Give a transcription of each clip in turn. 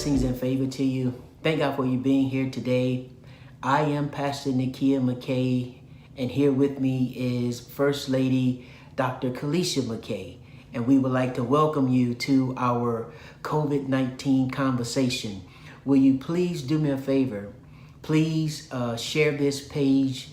Blessings and favor to you. Thank God for you being here today. I am Pastor NAKIAMCKAY, and here with me is First Lady Dr. Kelisia McKay, and we would like to welcome you to our COVID-19 conversation. Will you please do me a favor? Please share this page,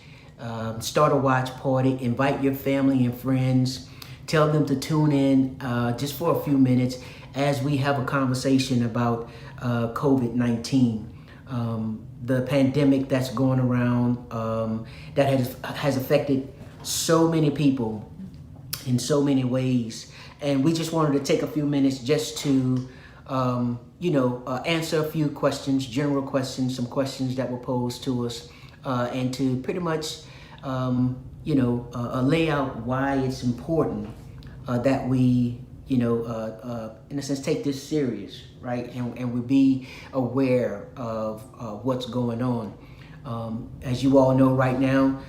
start a watch party, invite your family and friends, tell them to tune in just for a few minutes as we have a conversation about COVID-19, the pandemic that's going around that has affected so many people in so many ways. And we just wanted to take a few minutes just to, answer a few questions, general questions, some questions that were posed to us, and to pretty much, lay out why it's important that we, in a sense, take this serious, right? And we be aware of what's going on. As you all know right now,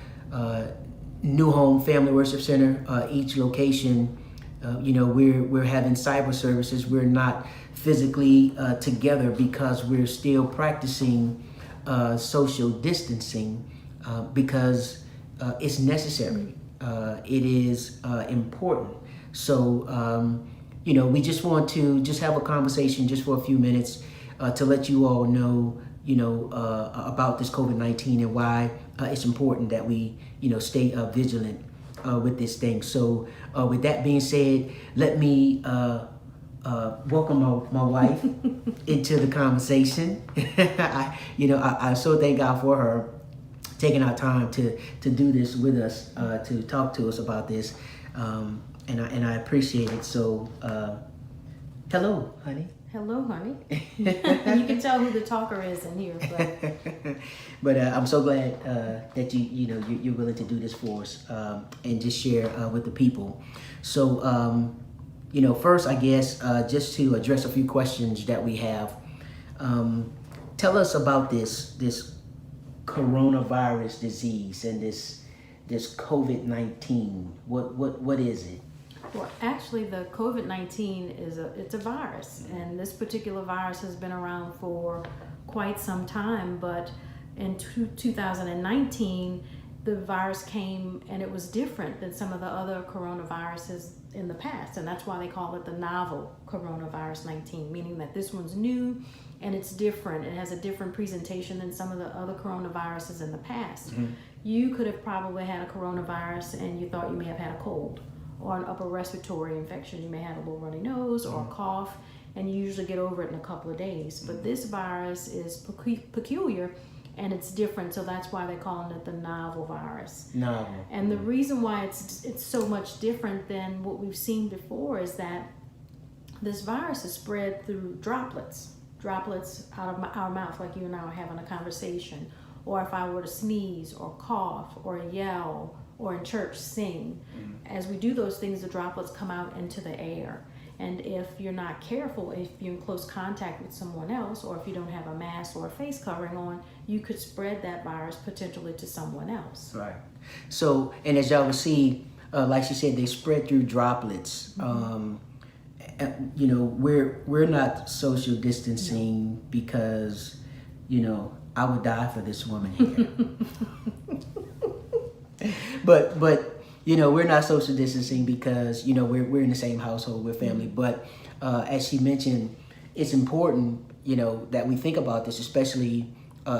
New Home Family Worship Center, each location, we're having cyber services. We're not physically together because we're still practicing social distancing because it's necessary. It is important. So, we just want to just have a conversation just for a few minutes to let you all know, about this COVID-19 and why it's important that we, stay vigilant with this thing. So with that being said, let me welcome my wife into the conversation. I so thank God for her taking our time to do this with us, to talk to us about this. And I appreciate it. So, hello, honey. Hello, honey. You can tell who the talker is in here. But I'm so glad that you're willing to do this for us and just share with the people. So, first, I guess, just to address a few questions that we have. Tell us about this coronavirus disease and this COVID-19. What is it? Well, actually, the COVID-19 it's a virus, and this particular virus has been around for quite some time. But in 2019, the virus came, and it was different than some of the other coronaviruses in the past, and that's why they call it the novel coronavirus 19, meaning that this one's new and it's different. It has a different presentation than some of the other coronaviruses in the past. Mm-hmm. You could have probably had a coronavirus and you thought you may have had a cold or an upper respiratory infection. You may have a little runny nose or a cough, and you usually get over it in a couple of days. But this virus is peculiar and it's different, so that's why they're calling it the novel virus. Novel. And the reason why it's so much different than what we've seen before is that this virus is spread through droplets out of our mouth, like you and I are having a conversation, or if I were to sneeze or cough or yell or in church sing. As we do those things, the droplets come out into the air. And if you're not careful, if you're in close contact with someone else, or if you don't have a mask or a face covering on, you could spread that virus potentially to someone else. Right. So, and as y'all will see, like she said, they spread through droplets. Mm-hmm. We're not social distancing because, I would die for this woman here. But we're not social distancing because we're in the same household, we're family. But as she mentioned, it's important that we think about this, especially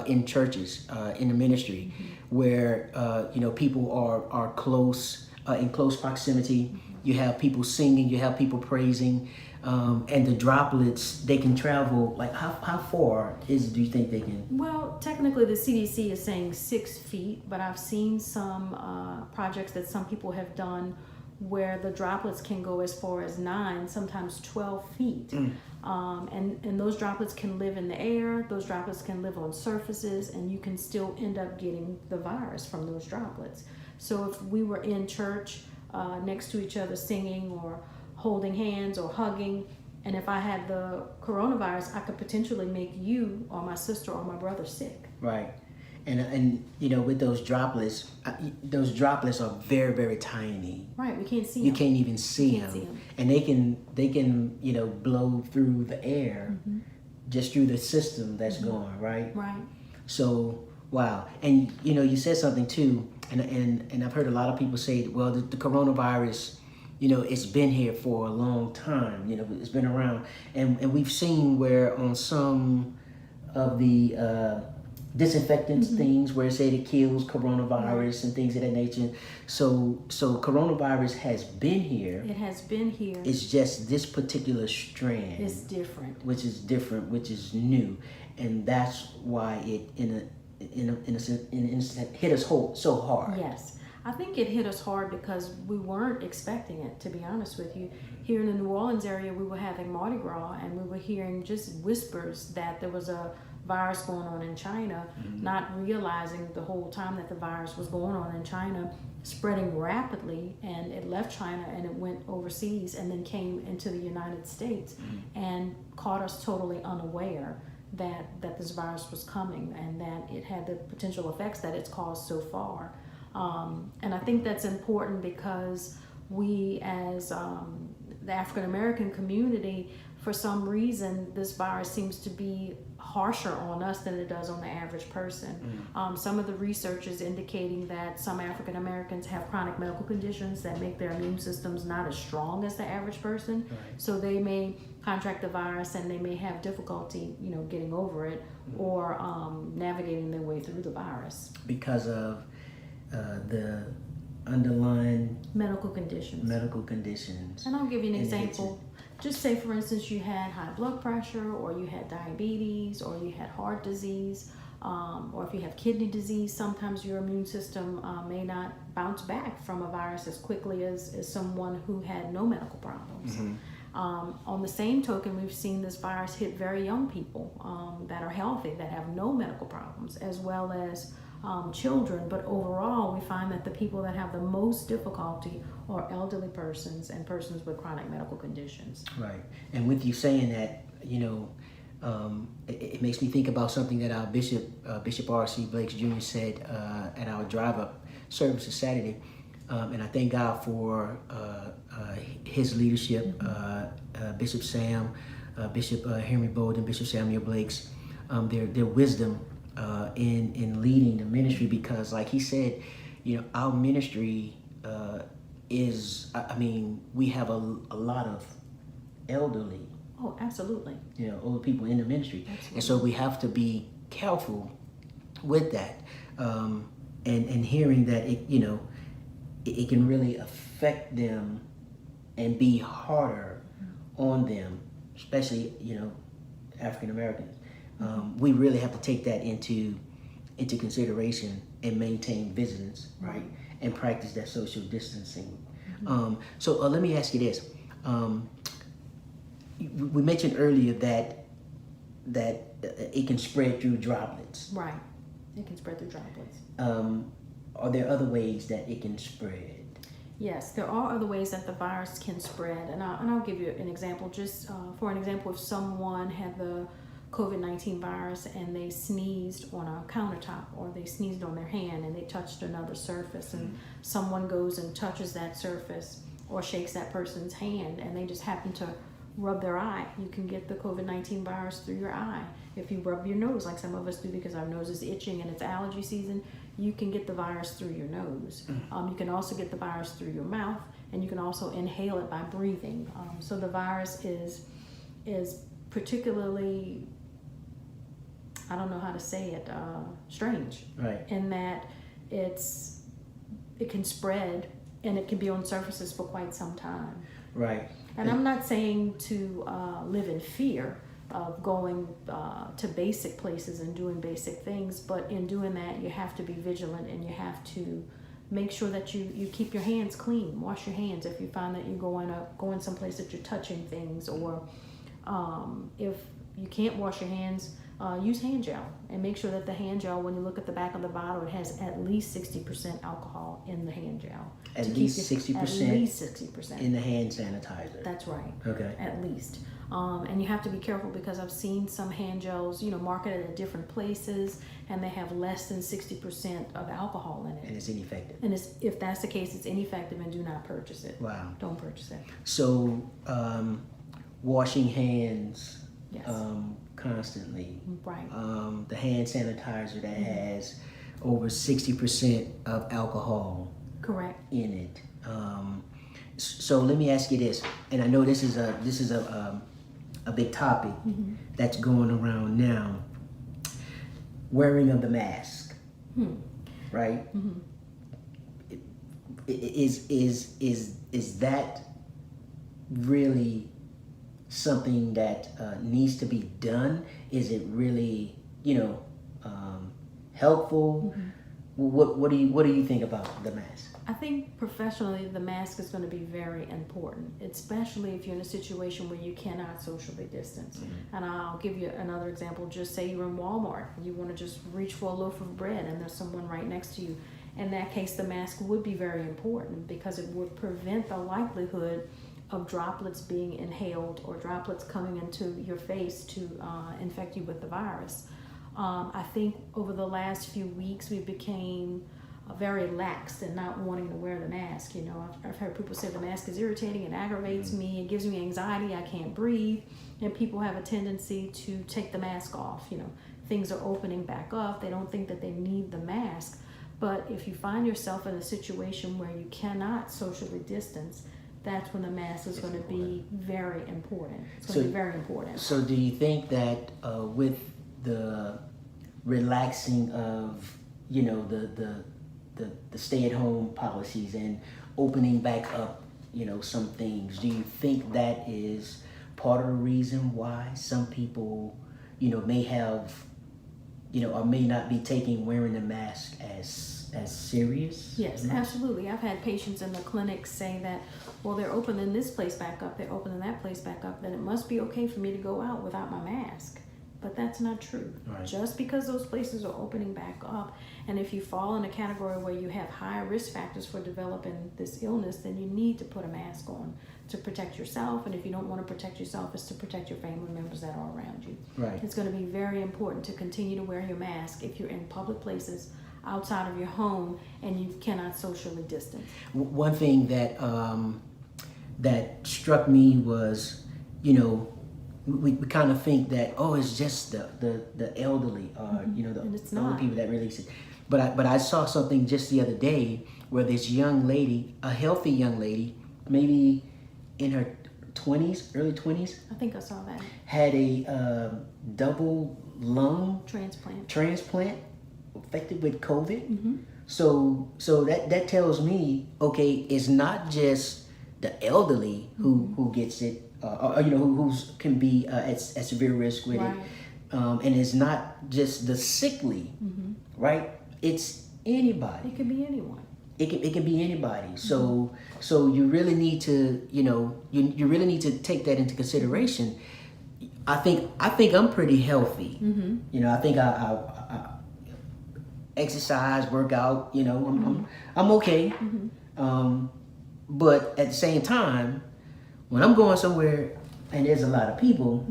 in churches, in the ministry, where people are close, in close proximity. You have people singing, you have people praising, and the droplets, they can travel, like how far do you think they can? Well, technically the CDC is saying 6 feet, but I've seen some projects that some people have done where the droplets can go as far as 9, sometimes 12 feet. And those droplets can live in the air, those droplets can live on surfaces, and you can still end up getting the virus from those droplets. So if we were in church next to each other singing or holding hands or hugging, and if I had the coronavirus, I could potentially make you or my sister or my brother sick. Right. And with those droplets are very, very tiny. Right, we can't see them. You can't even see them. And they can blow through the air, just through the system that's going, right? Right. So, wow. And, you said something too, and I've heard a lot of people say, well, the coronavirus, it's been here for a long time, it's been around. And we've seen where on some of the disinfectants things where it said it kills coronavirus and things of that nature. So coronavirus has been here. It has been here. It's just this particular strand. It's different. Which is different, which is new. And that's why it, in a sense, hit us so hard. Yes. I think it hit us hard because we weren't expecting it, to be honest with you. Here in the New Orleans area, we were having Mardi Gras, and we were hearing just whispers that there was a virus going on in China, not realizing the whole time that the virus was going on in China, spreading rapidly, and it left China and it went overseas and then came into the United States and caught us totally unaware that this virus was coming and that it had the potential effects that it's caused so far. And I think that's important because we as the African American community, for some reason, this virus seems to be harsher on us than it does on the average person. Some of the research is indicating that some African Americans have chronic medical conditions that make their immune systems not as strong as the average person. Right. So they may contract the virus and they may have difficulty, getting over it or navigating their way through the virus. Because of the underlying medical conditions. And I'll give you an example. Just say, for instance, you had high blood pressure, or you had diabetes, or you had heart disease, or if you have kidney disease, sometimes your immune system may not bounce back from a virus as quickly as someone who had no medical problems. On the same token, we've seen this virus hit very young people that are healthy, that have no medical problems, as well as children. But overall, we find that the people that have the most difficulty are elderly persons and persons with chronic medical conditions. Right. And with you saying that, it makes me think about something that our Bishop R.C. Blakes Jr. said at our drive-up services Saturday. And I thank God for his leadership, Bishop Sam, Bishop Henry Bolden, Bishop Samuel Blakes, their wisdom in leading the ministry, because like he said, our ministry is, we have a lot of elderly. Oh, absolutely. Older people in the ministry. Absolutely. And so we have to be careful with that. And hearing that it can really affect them and be harder on them, especially, African Americans. We really have to take that into consideration and maintain vigilance, right? And practice that social distancing. So let me ask you this. We mentioned earlier that it can spread through droplets. Right. It can spread through droplets. Are there other ways that it can spread? Yes, there are other ways that the virus can spread. And I'll give you an example. Just for an example, if someone had the COVID-19 virus and they sneezed on a countertop, or they sneezed on their hand and they touched another surface, and someone goes and touches that surface or shakes that person's hand and they just happen to rub their eye, you can get the COVID-19 virus through your eye. If you rub your nose, like some of us do because our nose is itching and it's allergy season, you can get the virus through your nose. You can also get the virus through your mouth, and you can also inhale it by breathing. So the virus is particularly, I don't know how to say it, strange. Right. In that it can spread and it can be on surfaces for quite some time. Right. And I'm not saying to live in fear of going to basic places and doing basic things, but in doing that, you have to be vigilant and you have to make sure that you keep your hands clean. Wash your hands if you find that you're going someplace that you're touching things, or if you can't wash your hands, use hand gel, and make sure that the hand gel, when you look at the back of the bottle, it has at least 60% alcohol in the hand gel. At least 60%? At least 60%. In the hand sanitizer. That's right. Okay. At least. And you have to be careful because I've seen some hand gels, marketed at different places, and they have less than 60% of alcohol in it. And it's ineffective. And if that's the case, it's ineffective, and do not purchase it. Wow. Don't purchase it. So, washing hands, Yes. constantly. Right. The hand sanitizer that has over 60% of alcohol Correct. in it. So let me ask you this, and I know this is a big topic that's going around now. Wearing of the mask, right? Is that really something that needs to be done? Is it really, helpful? What do you think about the mask? I think professionally the mask is going to be very important, especially if you're in a situation where you cannot socially distance. And I'll give you another example. Just say you're in Walmart and you want to just reach for a loaf of bread and there's someone right next to you. In that case, the mask would be very important because it would prevent the likelihood of droplets being inhaled or droplets coming into your face to infect you with the virus. I think over the last few weeks we became very lax in not wanting to wear the mask. I've heard people say the mask is irritating, it aggravates me, it gives me anxiety, I can't breathe, and people have a tendency to take the mask off. Things are opening back up, they don't think that they need the mask. But if you find yourself in a situation where you cannot socially distance, that's when the mask is going to be very important. It's going to be very important. So do you think that with the relaxing of the stay-at-home policies and opening back up some things, do you think that is part of the reason why some people may have or may not be taking wearing the mask as serious? Yes, absolutely. I've had patients in the clinic say that, well, they're opening this place back up, they're opening that place back up, then it must be okay for me to go out without my mask. But that's not true. Right. Just because those places are opening back up, and if you fall in a category where you have higher risk factors for developing this illness, then you need to put a mask on to protect yourself. And if you don't want to protect yourself, it's to protect your family members that are around you. Right. It's going to be very important to continue to wear your mask if you're in public places outside of your home and you cannot socially distance. One thing that that struck me was, we kind of think that, it's just the elderly or the older people that release it. But I saw something just the other day where this young lady, a healthy young lady, maybe in her 20s, early 20s, I think I saw that. had a double lung transplant affected with COVID. So that tells me, okay, it's not just the elderly who gets it, who can be at severe risk with it, and it's not just the sickly, right? It's anybody. It could be anyone. It can be anybody. So you really need to you really need to take that into consideration. I think I'm pretty healthy. I think I exercise, work out. I'm okay. But at the same time, when I'm going somewhere and there's a lot of people,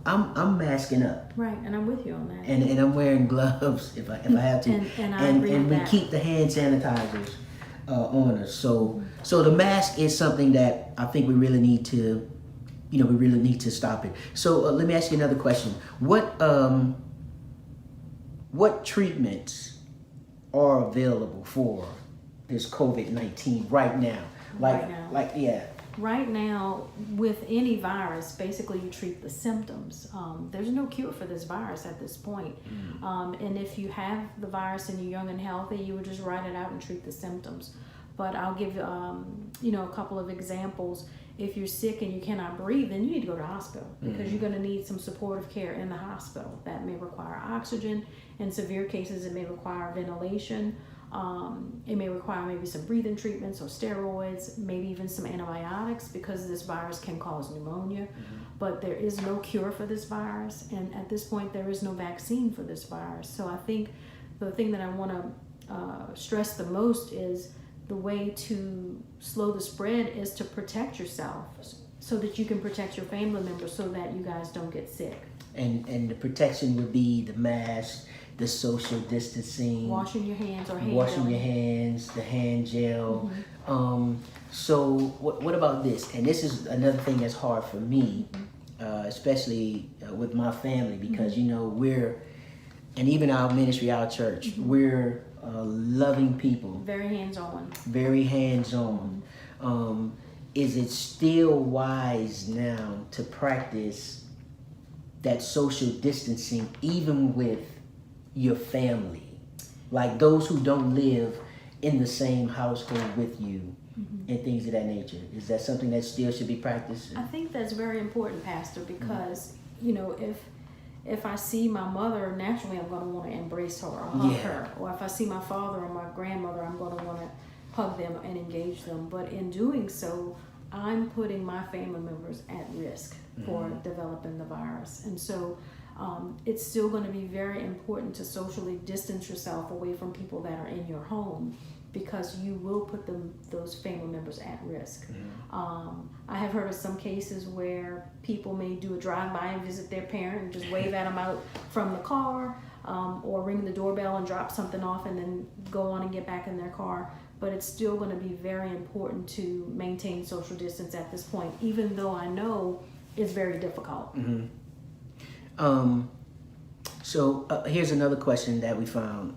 I'm masking up. Right, and I'm with you on that. And I'm wearing gloves if I have to. And I agree with we that. keep the hand sanitizers on us. So the mask is something that I think we really need to, we really need to stop it. So let me ask you another question. What treatments are available for this COVID-19 right now? Right now, with any virus, basically you treat the symptoms. There's no cure for this virus at this point. And if you have the virus and you're young and healthy, you would just ride it out and treat the symptoms. But I'll give a couple of examples. If you're sick and you cannot breathe, then you need to go to the hospital because you're going to need some supportive care in the hospital. That may require oxygen. In severe cases, it may require ventilation. It may require maybe some breathing treatments or steroids, maybe even some antibiotics because this virus can cause pneumonia. But there is no cure for this virus, and at this point there is no vaccine for this virus. So I think the thing that I want to stress the most is the way to slow the spread is to protect yourself so that you can protect your family members so that you guys don't get sick. And the protection would be the mask, the social distancing, washing your hands or hand washing gel. your hands, the hand gel. So what about this? And this is another thing that's hard for me. especially with my family, because you know and even our ministry, our church, we're loving people, Very hands-on. very hands-on. Is it still wise now to practice that social distancing even with your family, like those who don't live in the same household with you, and things of that nature? Is that something that still should be practiced? I think that's very important, Pastor, because you know, if I see my mother, naturally I'm going to want to embrace her or hug her. Or if I see my father or my grandmother, I'm going to want to hug them and engage them. But in doing so, I'm putting my family members at risk for developing the virus. And so it's still going to be very important to socially distance yourself away from people that are in your home, because you will put those family members at risk. I have heard of some cases where people may do a drive-by and visit their parent and just wave at them out from the car, or ring the doorbell and drop something off and then go on and get back in their car. But it's still going to be very important to maintain social distance at this point, even though I know it's very difficult. So here's another question that we found.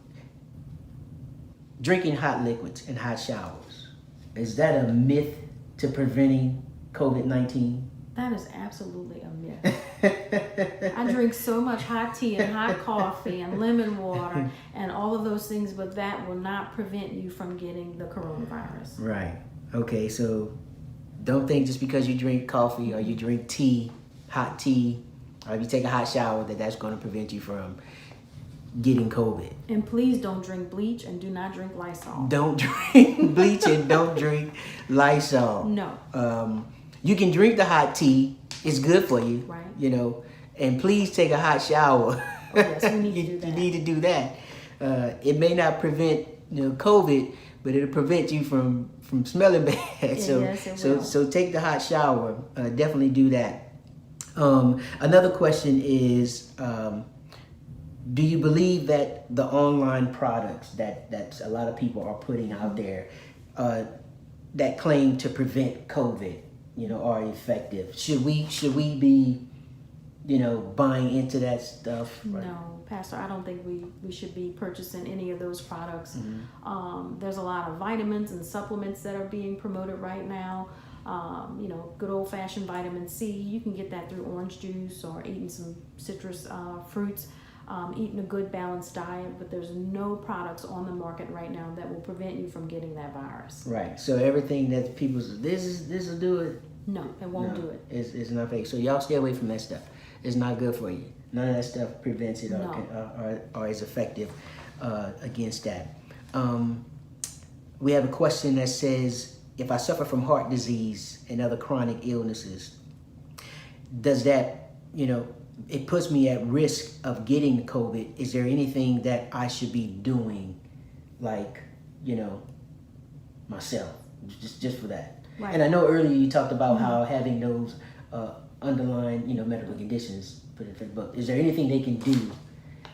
Drinking hot liquids and hot showers, is that a myth to preventing COVID-19? That is absolutely a myth. I drink so much hot tea and hot coffee and lemon water and all of those things, but that will not prevent you from getting the coronavirus. Right. Okay, so don't think just because you drink coffee or you drink tea, hot tea, or if you take a hot shower, that's going to prevent you from getting COVID. And please don't drink bleach and do not drink Lysol. Don't drink bleach and don't drink Lysol. No. You can drink the hot tea. It's good for you. Right. You know, and please take a hot shower. Oh, yes, we need to do that. You need to do that. It may not prevent COVID, but it'll prevent you from smelling bad. Yes, it will. So take the hot shower. Definitely do that. Another question is, do you believe that the online products that a lot of people are putting out there that claim to prevent COVID, are effective? Should we be, buying into that stuff? Right? No, Pastor, I don't think we should be purchasing any of those products. There's a lot of vitamins and supplements that are being promoted right now. Good old-fashioned vitamin C. You can get that through orange juice or eating some citrus fruits. Eating a good balanced diet, but there's no products on the market right now that will prevent you from getting that virus. Right. So everything that people say, this will do it. No, it won't do it. It's not fake. So y'all stay away from that stuff. It's not good for you. None of that stuff prevents it or is effective against that. We have a question that says, if I suffer from heart disease and other chronic illnesses, does that, it puts me at risk of getting COVID? Is there anything that I should be doing, like, myself, just for that? Right. And I know earlier you talked about how having those underlying, medical conditions put in the book. Is there anything they can do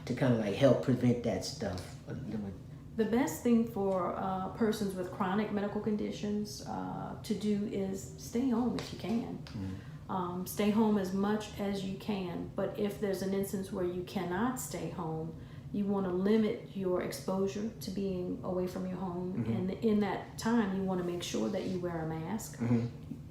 to kind of like help prevent that stuff? The best thing for persons with chronic medical conditions to do is stay home if you can. Stay home as much as you can, but if there's an instance where you cannot stay home, you want to limit your exposure to being away from your home. And in that time, you want to make sure that you wear a mask.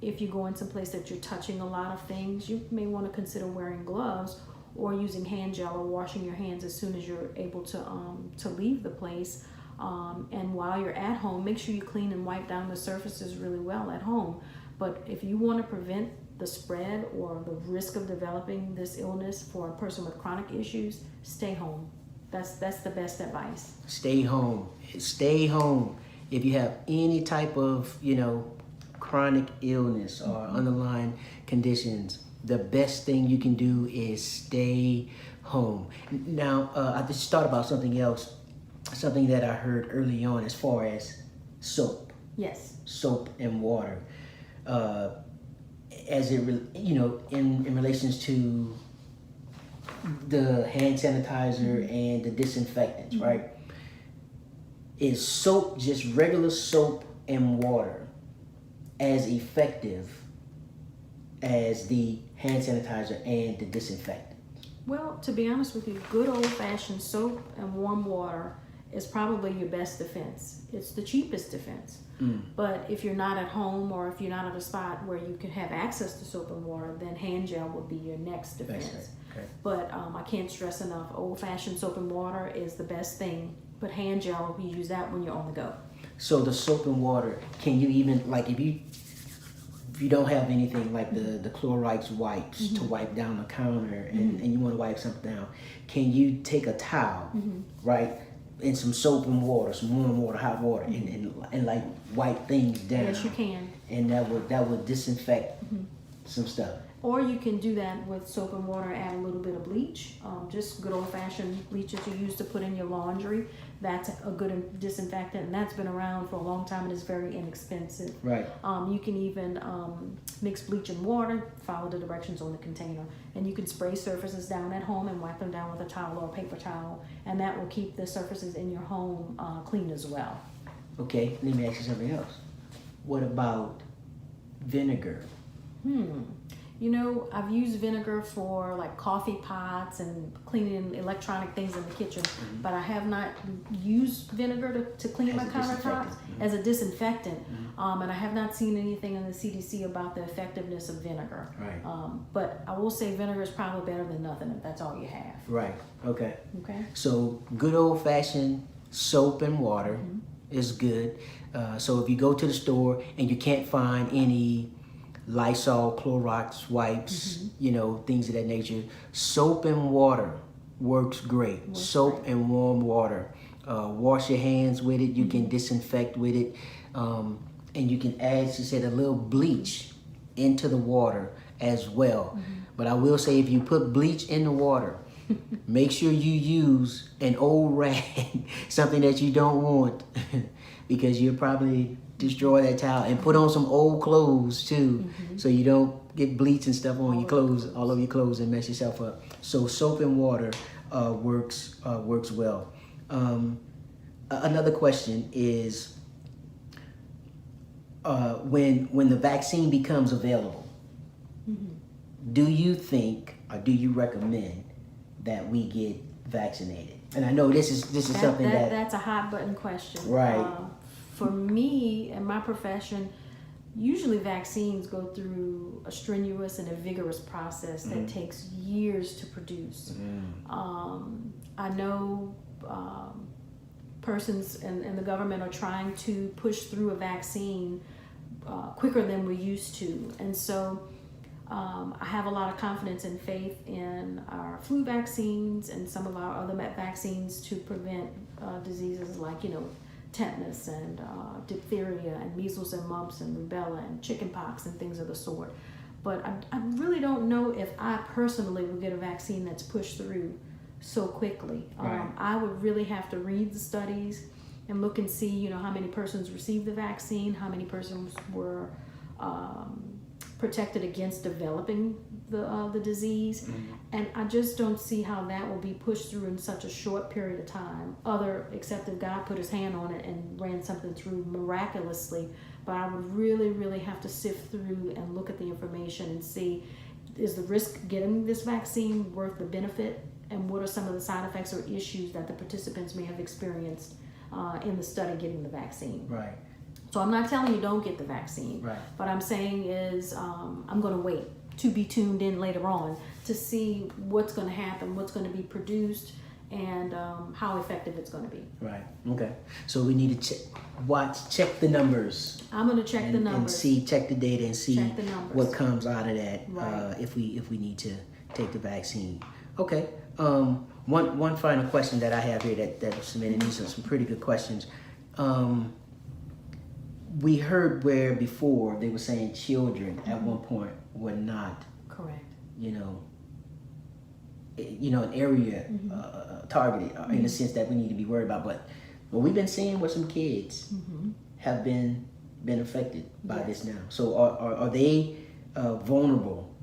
If you go in some place that you're touching a lot of things, you may want to consider wearing gloves or using hand gel or washing your hands as soon as you're able to leave the place. And while you're at home, make sure you clean and wipe down the surfaces really well at home. But if you want to prevent the spread or the risk of developing this illness for a person with chronic issues, stay home. That's the best advice. Stay home. Stay home. If you have any type of, chronic illness or underlying conditions, the best thing you can do is stay home. Now, I just thought about something else, something that I heard early on as far as soap. Yes. Soap and water. As it, in relations to the hand sanitizer and the disinfectants, right? Is soap, just regular soap and water, as effective as the hand sanitizer and the disinfectant? Well, to be honest with you, good old-fashioned soap and warm water is probably your best defense. It's the cheapest defense. But if you're not at home or if you're not at a spot where you can have access to soap and water, then hand gel would be your next defense. Okay. But I can't stress enough, old-fashioned soap and water is the best thing. But hand gel, you use that when you're on the go. So the soap and water, can you even, like if you don't have anything like the Clorox wipes to wipe down the counter and you want to wipe something down, can you take a towel, right, and some soap and water, some warm water, hot water, and like wipe things down? Yes, you can. And that would disinfect some stuff. Or you can do that with soap and water, add a little bit of bleach, just good old-fashioned bleach that you use to put in your laundry. That's a good disinfectant, and that's been around for a long time and is very inexpensive. Right. You can even mix bleach and water, follow the directions on the container, and you can spray surfaces down at home and wipe them down with a towel or a paper towel, and that will keep the surfaces in your home clean as well. Okay, let me ask you something else. What about vinegar? You know, I've used vinegar for like coffee pots and cleaning electronic things in the kitchen, but I have not used vinegar to clean my countertops as a disinfectant. And I have not seen anything in the CDC about the effectiveness of vinegar. Right. But I will say vinegar is probably better than nothing if that's all you have. Right. Okay. Okay. So good old-fashioned soap and water is good. So if you go to the store and you can't find any Lysol, Clorox wipes, you know, things of that nature, soap and water works great. Soap and warm water. Wash your hands with it. You can disinfect with it. And you can add, she said, a little bleach into the water as well. But I will say, if you put bleach in the water, make sure you use an old rag, something that you don't want, because you'll probably destroy that towel. And put on some old clothes too, so you don't get bleach and stuff on your clothes, all over your clothes, and mess yourself up. So soap and water works well. Another question is, when the vaccine becomes available, do you think or do you recommend that we get vaccinated? And I know this is something that's a hot button question. Right. For me and my profession, usually vaccines go through a strenuous and a vigorous process that takes years to produce. I know persons in the government are trying to push through a vaccine quicker than we used to. And so I have a lot of confidence and faith in our flu vaccines and some of our other vaccines to prevent diseases like, tetanus and diphtheria and measles and mumps and rubella and chickenpox and things of the sort. But I really don't know if I personally will get a vaccine that's pushed through so quickly. Right. I would really have to read the studies and look and see, how many persons received the vaccine, how many persons were protected against developing the disease, and I just don't see how that will be pushed through in such a short period of time, except if God put his hand on it and ran something through miraculously. But I would really, really have to sift through and look at the information and see, is the risk getting this vaccine worth the benefit, and what are some of the side effects or issues that the participants may have experienced in the study getting the vaccine. Right. So I'm not telling you don't get the vaccine. Right. What I'm saying is I'm going to wait to be tuned in later on to see what's going to happen, what's going to be produced, and how effective it's going to be. Right. Okay. So we need to check the numbers. I'm going to check the numbers. And check the data and see Check the numbers. what comes out of that. Right. If we need to take the vaccine. Okay. One final question that I have here that was submitted. These are some pretty good questions. We heard where before they were saying children at one point were not Correct. an area targeted in the sense that we need to be worried about. But what we've been seeing where some kids have been affected by this now. So are they vulnerable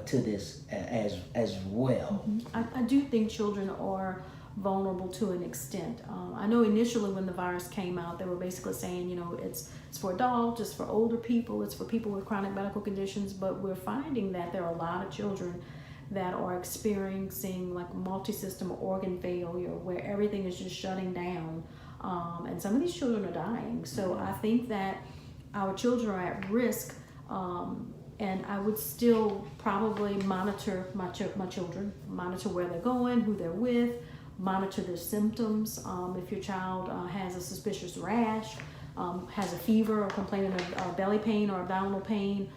to this as well? I do think children are vulnerable to an extent. I know initially when the virus came out, they were basically saying, it's for adults, it's for older people, it's for people with chronic medical conditions, but we're finding that there are a lot of children that are experiencing like multi-system organ failure, where everything is just shutting down, and some of these children are dying. So I think that our children are at risk, and I would still probably monitor my children, monitor where they're going, who they're with, monitor their symptoms. If your child has a suspicious rash, has a fever, or complaining of belly pain or abdominal pain,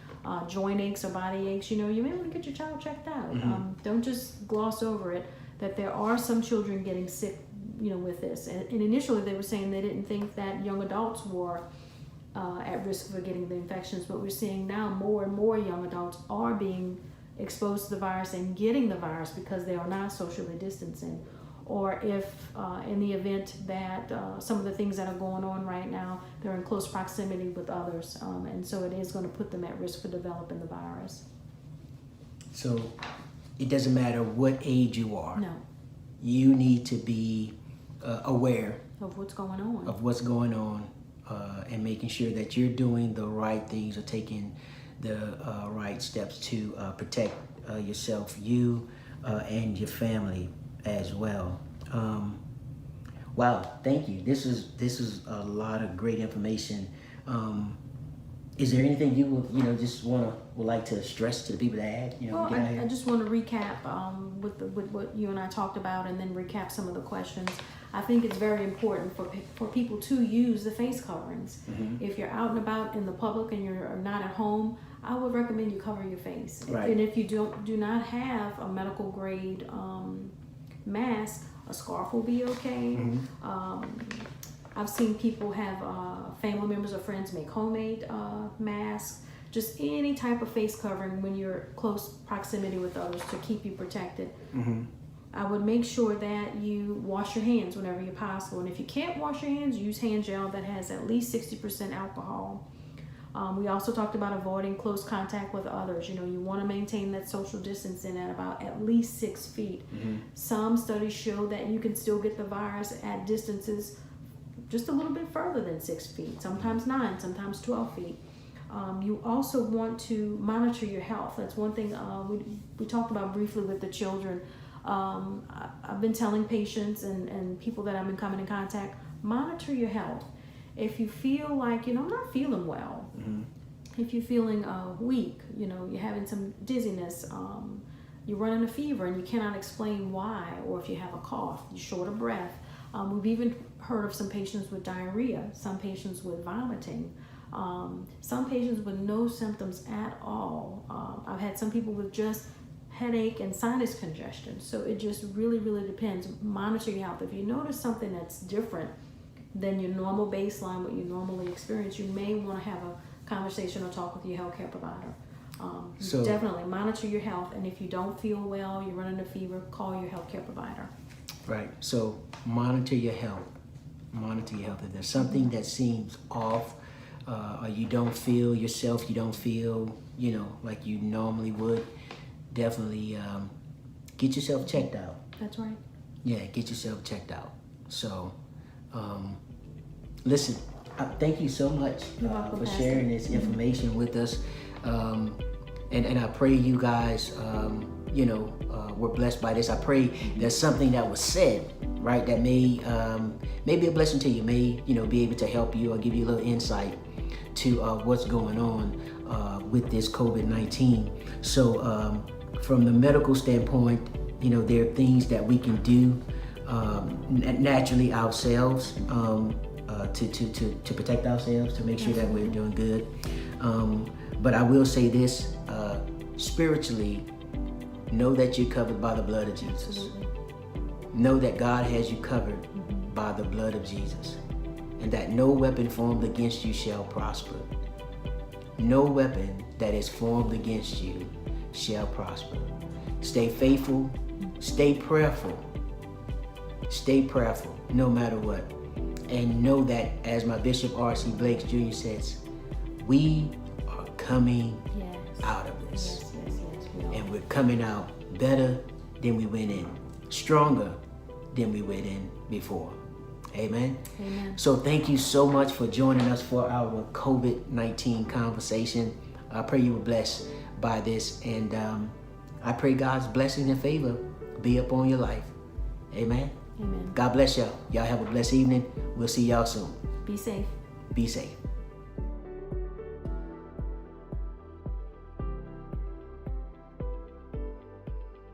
joint aches or body aches, you may want to get your child checked out. Don't just gloss over it, that there are some children getting sick, with this. And initially they were saying they didn't think that young adults were at risk for getting the infections, but we're seeing now more and more young adults are being exposed to the virus and getting the virus because they are not socially distancing. Or if in the event that some of the things that are going on right now, they're in close proximity with others, and so it is going to put them at risk for developing the virus. So it doesn't matter what age you are. No. You need to be aware of what's going on. And making sure that you're doing the right things or taking the right steps to protect yourself, you and your family as well. Wow, thank you. This is a lot of great information. Is there anything you would would like to stress to the people that add? Well, I just want to recap with what you and I talked about, and then recap some of the questions. I think it's very important for people to use the face coverings. Mm-hmm. If you're out and about in the public and you're not at home, I would recommend you cover your face. Right. And if you do not have a medical grade mask, a scarf will be okay. Mm-hmm. I've seen people have family members or friends make homemade masks. Just any type of face covering when you're close proximity with others to keep you protected. Mm-hmm. I would make sure that you wash your hands whenever you're possible. And if you can't wash your hands, use hand gel that has at least 60% alcohol. We also talked about avoiding close contact with others. You want to maintain that social distancing at about at least 6 feet. Mm-hmm. Some studies show that you can still get the virus at distances just a little bit further than 6 feet, sometimes 9, sometimes 12 feet. You also want to monitor your health. That's one thing we talked about briefly with the children. I've been telling patients and people that I've been coming in contact, monitor your health. If you feel like, I'm not feeling well, mm-hmm. if you're feeling weak, you're having some dizziness, you're running a fever and you cannot explain why, or if you have a cough, you're short of breath. We've even heard of some patients with diarrhea, some patients with vomiting, some patients with no symptoms at all. I've had some people with just headache and sinus congestion. So it just really, really depends. Monitor your health. If you notice something that's different than your normal baseline, what you normally experience, you may want to have a conversation or talk with your healthcare provider. So definitely monitor your health. And if you don't feel well, you're running a fever, call your healthcare provider. Right. So monitor your health. Monitor your health. If there's something that seems off, or you don't feel yourself, you don't feel, like you normally would, definitely get yourself checked out. That's right. Yeah, get yourself checked out. So, listen, thank you so much for sharing this information with us. And I pray you guys, were blessed by this. I pray there's something that was said, right, that may be a blessing to you, may, be able to help you or give you a little insight to what's going on with this COVID-19. So, from the medical standpoint, there are things that we can do naturally ourselves to protect ourselves, to make sure that we're doing good. But I will say this, spiritually, know that you're covered by the blood of Jesus. Absolutely. Know that God has you covered by the blood of Jesus, and that no weapon formed against you shall prosper. No weapon that is formed against you shall prosper. Stay faithful, stay prayerful, no matter what. And know that, as my Bishop R.C. Blakes Jr. says, we are coming out of this. Yes, and we're coming out better than we went in, stronger than we were in before. Amen. Amen. So thank you so much for joining us for our COVID-19 conversation. I pray you were blessed by this, and I pray God's blessing and favor be upon your life. Amen. Amen. God bless y'all. Y'all have a blessed evening. We'll see y'all soon. Be safe. Be safe.